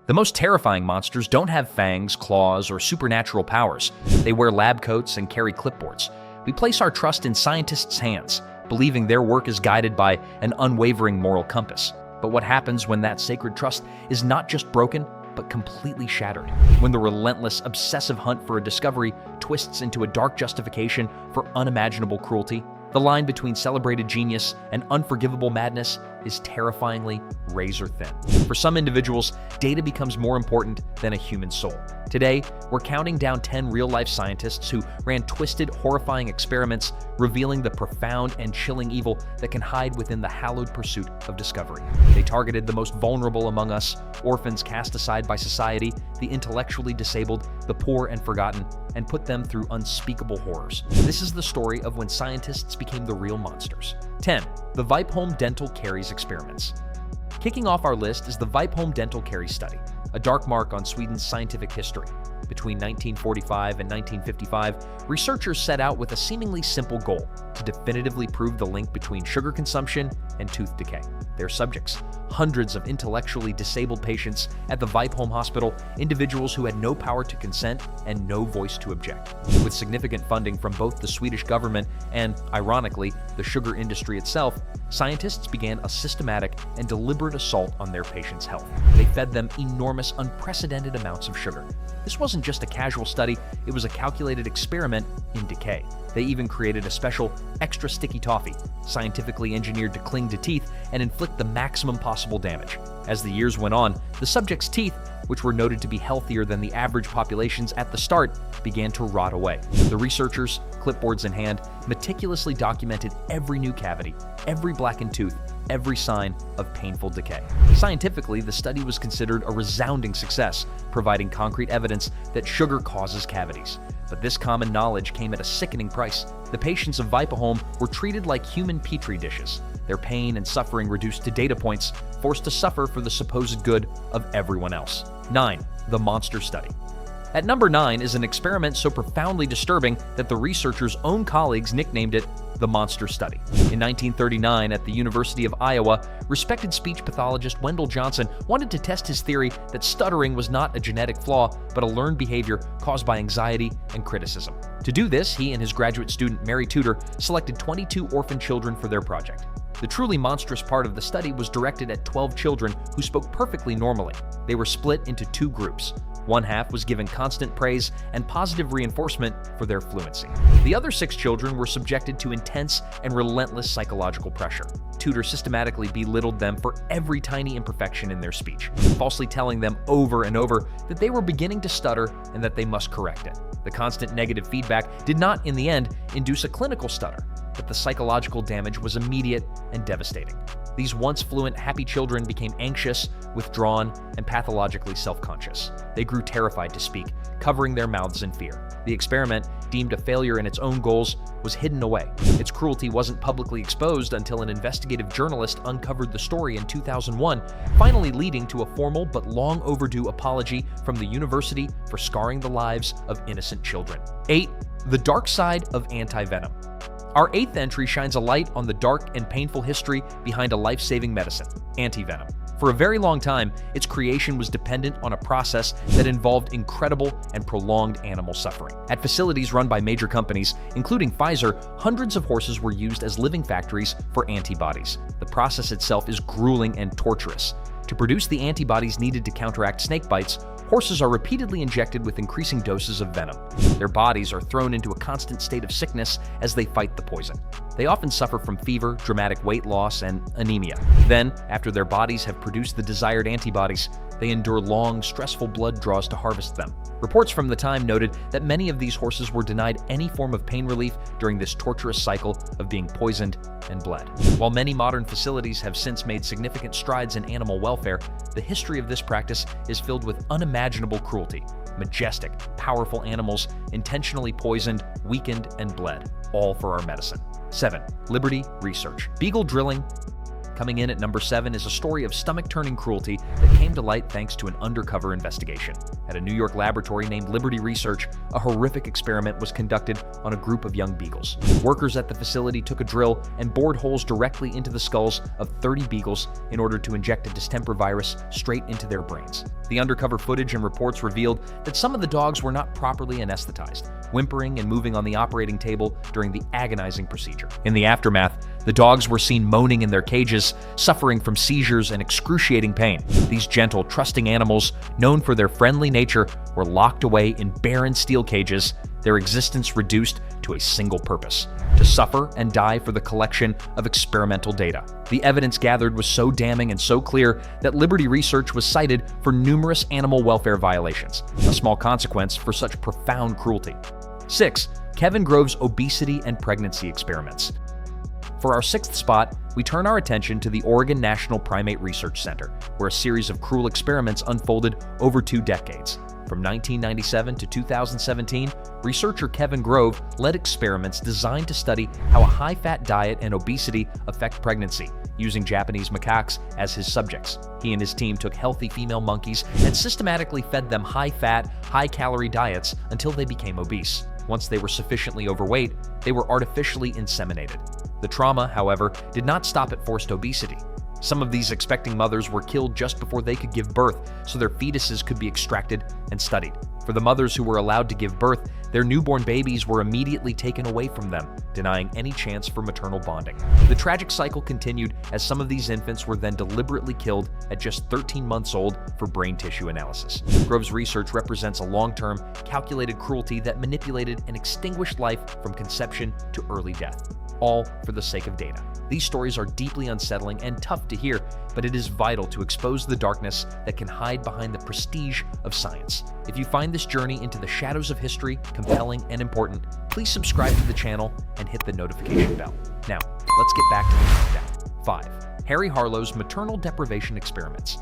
The most terrifying monsters don't have fangs, claws, or supernatural powers. They wear lab coats and carry clipboards. We place our trust in scientists' hands, believing their work is guided by an unwavering moral compass. But what happens when that sacred trust is not just broken, but completely shattered? When the relentless, obsessive hunt for a discovery twists into a dark justification for unimaginable cruelty? The line between celebrated genius and unforgivable madness is terrifyingly razor thin. For some individuals, data becomes more important than a human soul. Today, we're counting down 10 real-life scientists who ran twisted, horrifying experiments, revealing the profound and chilling evil that can hide within the hallowed pursuit of discovery. They targeted the most vulnerable among us, orphans cast aside by society, the intellectually disabled, the poor and forgotten, and put them through unspeakable horrors. This is the story of when scientists became the real monsters. 10. The Vipeholm Dental Caries Experiments. Kicking off our list is the Vipeholm Dental Caries Study, a dark mark on Sweden's scientific history. Between 1945 and 1955, researchers set out with a seemingly simple goal: to definitively prove the link between sugar consumption and tooth decay. Their subjects, hundreds of intellectually disabled patients at the Vipeholm Hospital, individuals who had no power to consent and no voice to object. With significant funding from both the Swedish government and, ironically, the sugar industry itself, scientists began a systematic and deliberate assault on their patients' health. They fed them enormous, unprecedented amounts of sugar. This wasn't just a casual study, it was a calculated experiment in decay. They even created a special, extra sticky toffee, scientifically engineered to cling to teeth and inflict the maximum possible damage. As the years went on, the subjects' teeth, which were noted to be healthier than the average population's at the start, began to rot away. The researchers, clipboards in hand, meticulously documented every new cavity, every blackened tooth, every sign of painful decay. Scientifically, the study was considered a resounding success, providing concrete evidence that sugar causes cavities. But this common knowledge came at a sickening price. The patients of Vipeholm were treated like human petri dishes, their pain and suffering reduced to data points, forced to suffer for the supposed good of everyone else. 9. The Monster Study. At number 9 is an experiment so profoundly disturbing that the researchers' own colleagues nicknamed it the Monster Study. In 1939, at the University of Iowa, respected speech pathologist Wendell Johnson wanted to test his theory that stuttering was not a genetic flaw, but a learned behavior caused by anxiety and criticism. To do this, he and his graduate student Mary Tudor selected 22 orphan children for their project. The truly monstrous part of the study was directed at 12 children who spoke perfectly normally. They were split into two groups. One half was given constant praise and positive reinforcement for their fluency. The other 6 children were subjected to intense and relentless psychological pressure. Tudor systematically belittled them for every tiny imperfection in their speech, falsely telling them over and over that they were beginning to stutter and that they must correct it. The constant negative feedback did not, in the end, induce a clinical stutter, but the psychological damage was immediate and devastating. These once fluent, happy children became anxious, withdrawn, and pathologically self-conscious. They grew terrified to speak, covering their mouths in fear. The experiment, deemed a failure in its own goals, was hidden away. Its cruelty wasn't publicly exposed until an investigative journalist uncovered the story in 2001, finally leading to a formal but long overdue apology from the university for scarring the lives of innocent children. 8. The Dark Side of Antivenom. Our 8th entry shines a light on the dark and painful history behind a life-saving medicine, Antivenom. For a very long time, its creation was dependent on a process that involved incredible and prolonged animal suffering. At facilities run by major companies, including Pfizer, hundreds of horses were used as living factories for antibodies. The process itself is grueling and torturous. To produce the antibodies needed to counteract snake bites, horses are repeatedly injected with increasing doses of venom. Their bodies are thrown into a constant state of sickness as they fight the poison. They often suffer from fever, dramatic weight loss, and anemia. Then, after their bodies have produced the desired antibodies, they endure long, stressful blood draws to harvest them. Reports from the time noted that many of these horses were denied any form of pain relief during this torturous cycle of being poisoned and bled. While many modern facilities have since made significant strides in animal welfare, the history of this practice is filled with unimaginable cruelty. Majestic, powerful animals intentionally poisoned, weakened, and bled, all for our medicine. 7. Liberty Research. Beagle drilling Coming in at number 7 is a story of stomach-turning cruelty that came to light thanks to an undercover investigation. At a New York laboratory named Liberty Research, a horrific experiment was conducted on a group of young beagles. Workers at the facility took a drill and bored holes directly into the skulls of 30 beagles in order to inject a distemper virus straight into their brains. The undercover footage and reports revealed that some of the dogs were not properly anesthetized, whimpering and moving on the operating table during the agonizing procedure. In the aftermath, the dogs were seen moaning in their cages, suffering from seizures and excruciating pain. These gentle, trusting animals, known for their friendly nature, were locked away in barren steel cages, their existence reduced to a single purpose: to suffer and die for the collection of experimental data. The evidence gathered was so damning and so clear that Liberty Research was cited for numerous animal welfare violations, a small consequence for such profound cruelty. 6. Kevin Grove's Obesity and Pregnancy Experiments. For our 6th spot, we turn our attention to the Oregon National Primate Research Center, where a series of cruel experiments unfolded over 2 decades. From 1997 to 2017, researcher Kevin Grove led experiments designed to study how a high-fat diet and obesity affect pregnancy, using Japanese macaques as his subjects. He and his team took healthy female monkeys and systematically fed them high-fat, high-calorie diets until they became obese. Once they were sufficiently overweight, they were artificially inseminated. The trauma, however, did not stop at forced obesity. Some of these expecting mothers were killed just before they could give birth, so their fetuses could be extracted and studied. For the mothers who were allowed to give birth, their newborn babies were immediately taken away from them, denying any chance for maternal bonding. The tragic cycle continued as some of these infants were then deliberately killed at just 13 months old for brain tissue analysis. Grove's research represents a long-term, calculated cruelty that manipulated an extinguished life from conception to early death, all for the sake of data. These stories are deeply unsettling and tough to hear, but it is vital to expose the darkness that can hide behind the prestige of science. If you find this journey into the shadows of history compelling and important, please subscribe to the channel and hit the notification bell. Now, let's get back to the countdown. 5. Harry Harlow's Maternal Deprivation Experiments.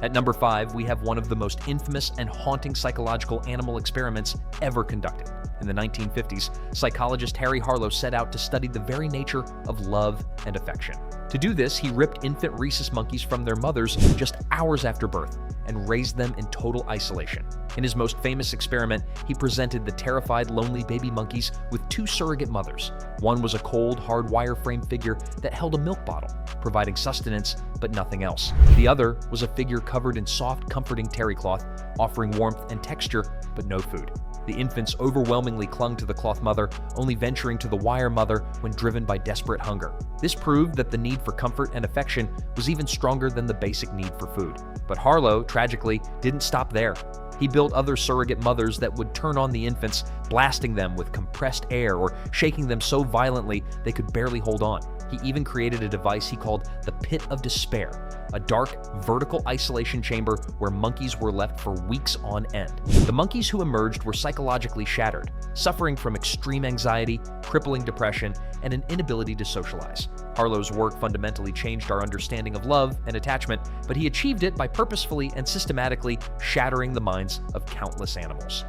At number 5, we have one of the most infamous and haunting psychological animal experiments ever conducted. In the 1950s, psychologist Harry Harlow set out to study the very nature of love and affection. To do this, he ripped infant rhesus monkeys from their mothers just hours after birth and raised them in total isolation. In his most famous experiment, he presented the terrified, lonely baby monkeys with 2 surrogate mothers. One was a cold, hard wire-frame figure that held a milk bottle, providing sustenance but nothing else. The other was a figure covered in soft, comforting terry cloth, offering warmth and texture but no food. The infants overwhelmingly clung to the cloth mother, only venturing to the wire mother when driven by desperate hunger. This proved that the need for comfort and affection was even stronger than the basic need for food. But Harlow, tragically, didn't stop there. He built other surrogate mothers that would turn on the infants, blasting them with compressed air or shaking them so violently they could barely hold on. He even created a device he called the Pit of Despair, a dark, vertical isolation chamber where monkeys were left for weeks on end. The monkeys who emerged were psychologically shattered, suffering from extreme anxiety, crippling depression, and an inability to socialize. Harlow's work fundamentally changed our understanding of love and attachment, but he achieved it by purposefully and systematically shattering the minds of countless animals.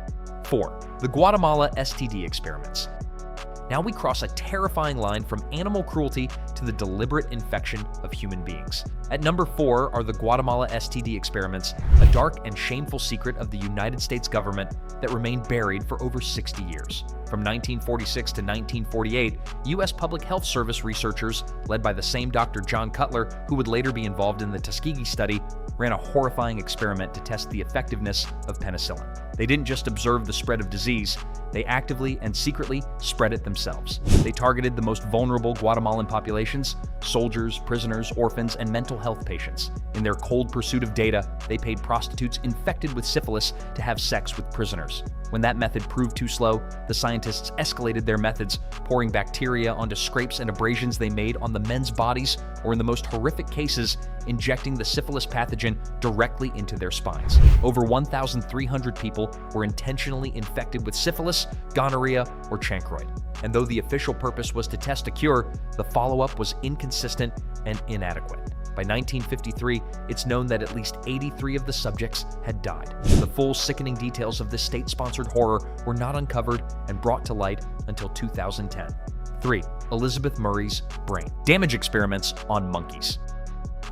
4. The Guatemala STD Experiments. Now we cross a terrifying line from animal cruelty to the deliberate infection of human beings. At number 4 are the Guatemala STD Experiments, a dark and shameful secret of the United States government that remained buried for over 60 years. From 1946 to 1948, U.S. Public Health Service researchers, led by the same Dr. John Cutler, who would later be involved in the Tuskegee study, ran a horrifying experiment to test the effectiveness of penicillin. They didn't just observe the spread of disease, they actively and secretly spread it themselves. They targeted the most vulnerable Guatemalan populations: soldiers, prisoners, orphans, and mental health patients. In their cold pursuit of data, they paid prostitutes infected with syphilis to have sex with prisoners. When that method proved too slow, the scientists escalated their methods, pouring bacteria onto scrapes and abrasions they made on the men's bodies, or in the most horrific cases, injecting the syphilis pathogen directly into their spines. Over 1,300 people were intentionally infected with syphilis, gonorrhea, or chancroid. And though the official purpose was to test a cure, the follow-up was inconsistent and inadequate. By 1953, it's known that at least 83 of the subjects had died. The full sickening details of this state-sponsored horror were not uncovered and brought to light until 2010. 3. Elisabeth Murray's brain. Damage experiments on monkeys.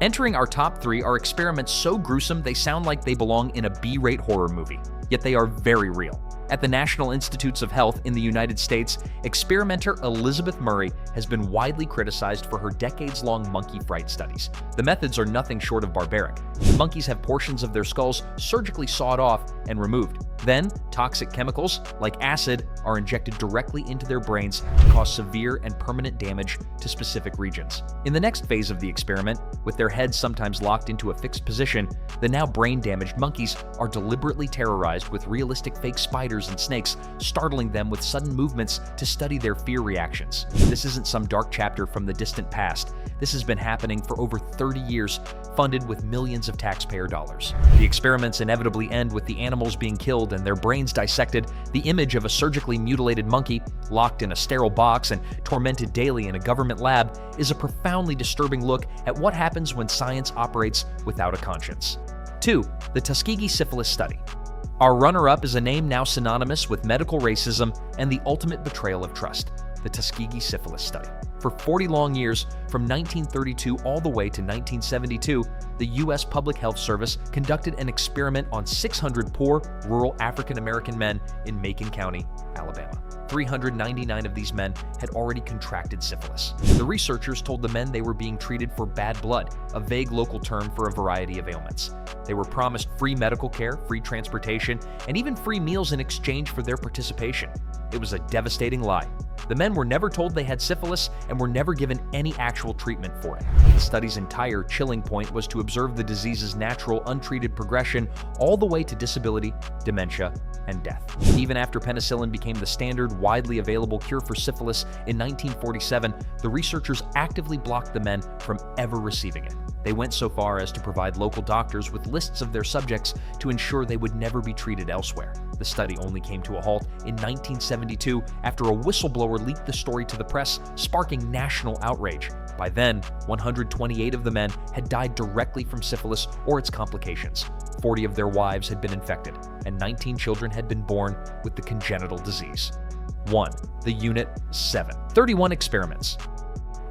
Entering our top 3 are experiments so gruesome they sound like they belong in a B-rate horror movie, yet they are very real. At the National Institutes of Health in the United States, experimenter Elisabeth Murray has been widely criticized for her decades-long monkey fright studies. The methods are nothing short of barbaric. Monkeys have portions of their skulls surgically sawed off and removed. Then, toxic chemicals, like acid, are injected directly into their brains to cause severe and permanent damage to specific regions. In the next phase of the experiment, with their heads sometimes locked into a fixed position, the now brain-damaged monkeys are deliberately terrorized with realistic fake spiders and snakes, startling them with sudden movements to study their fear reactions. This isn't some dark chapter from the distant past. This has been happening for over 30 years, funded with millions of taxpayer dollars. The experiments inevitably end with the animals being killed and their brains dissected. The image of a surgically mutilated monkey, locked in a sterile box and tormented daily in a government lab, is a profoundly disturbing look at what happens when science operates without a conscience. 2. The Tuskegee Syphilis Study. Our runner-up is a name now synonymous with medical racism and the ultimate betrayal of trust: the Tuskegee Syphilis Study. For 40 long years, from 1932 all the way to 1972, the U.S. Public Health Service conducted an experiment on 600 poor, rural African-American men in Macon County, Alabama. 399 of these men had already contracted syphilis. The researchers told the men they were being treated for bad blood, a vague local term for a variety of ailments. They were promised free medical care, free transportation, and even free meals in exchange for their participation. It was a devastating lie. The men were never told they had syphilis and were never given any actual treatment for it. The study's entire chilling point was to observe the disease's natural, untreated progression all the way to disability, dementia, and death. Even after penicillin became the standard, widely available cure for syphilis in 1947, the researchers actively blocked the men from ever receiving it. They went so far as to provide local doctors with lists of their subjects to ensure they would never be treated elsewhere. The study only came to a halt in 1972 after a whistleblower leaked the story to the press, sparking national outrage. By then, 128 of the men had died directly from syphilis or its complications. 40 of their wives had been infected, and 19 children had been born with the congenital disease. 1. The Unit 7. 31 experiments.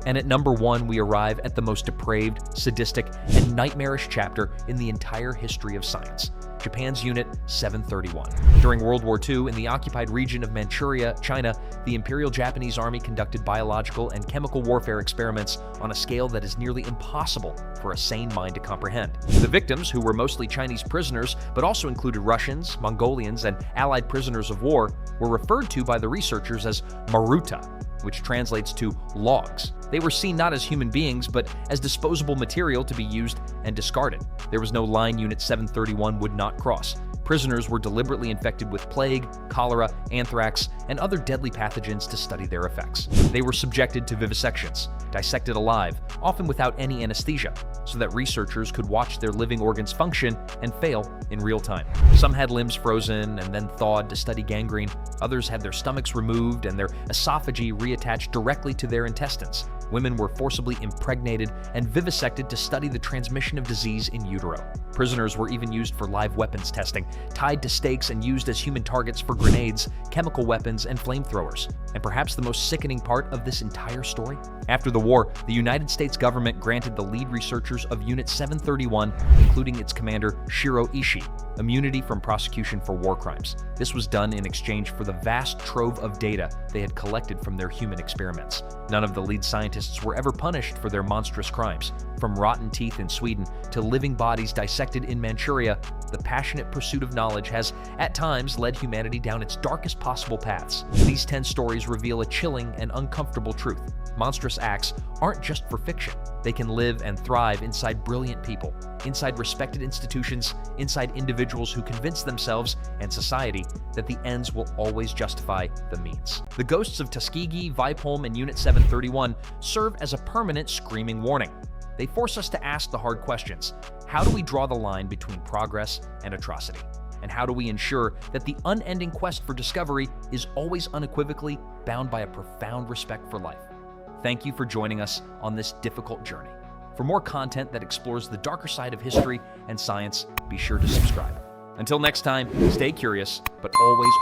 And at number 1, we arrive at the most depraved, sadistic, and nightmarish chapter in the entire history of science: Japan's Unit 731. During World War II, in the occupied region of Manchuria, China, the Imperial Japanese Army conducted biological and chemical warfare experiments on a scale that is nearly impossible for a sane mind to comprehend. The victims, who were mostly Chinese prisoners, but also included Russians, Mongolians, and Allied prisoners of war, were referred to by the researchers as Maruta, which translates to logs. They were seen not as human beings, but as disposable material to be used and discarded. There was no line Unit 731 would not cross. Prisoners were deliberately infected with plague, cholera, anthrax, and other deadly pathogens to study their effects. They were subjected to vivisections, dissected alive, often without any anesthesia, so that researchers could watch their living organs function and fail in real time. Some had limbs frozen and then thawed to study gangrene. Others had their stomachs removed and their esophagi reattached directly to their intestines. Women were forcibly impregnated and vivisected to study the transmission of disease in utero. Prisoners were even used for live weapons testing, tied to stakes and used as human targets for grenades, chemical weapons, and flamethrowers. And perhaps the most sickening part of this entire story? After the war, the United States government granted the lead researchers of Unit 731, including its commander Shiro Ishii, immunity from prosecution for war crimes. This was done in exchange for the vast trove of data they had collected from their human experiments. None of the lead scientists were ever punished for their monstrous crimes. From rotten teeth in Sweden to living bodies dissected in Manchuria, the passionate pursuit of knowledge has, at times, led humanity down its darkest possible paths. These 10 stories reveal a chilling and uncomfortable truth. Monstrous acts aren't just for fiction. They can live and thrive inside brilliant people, inside respected institutions, inside individuals who convince themselves and society that the ends will always justify the means. The ghosts of Tuskegee, Vipeholm, and Unit 731 serve as a permanent screaming warning. They force us to ask the hard questions. How do we draw the line between progress and atrocity? And how do we ensure that the unending quest for discovery is always unequivocally bound by a profound respect for life? Thank you for joining us on this difficult journey. For more content that explores the darker side of history and science, be sure to subscribe. Until next time, stay curious, but always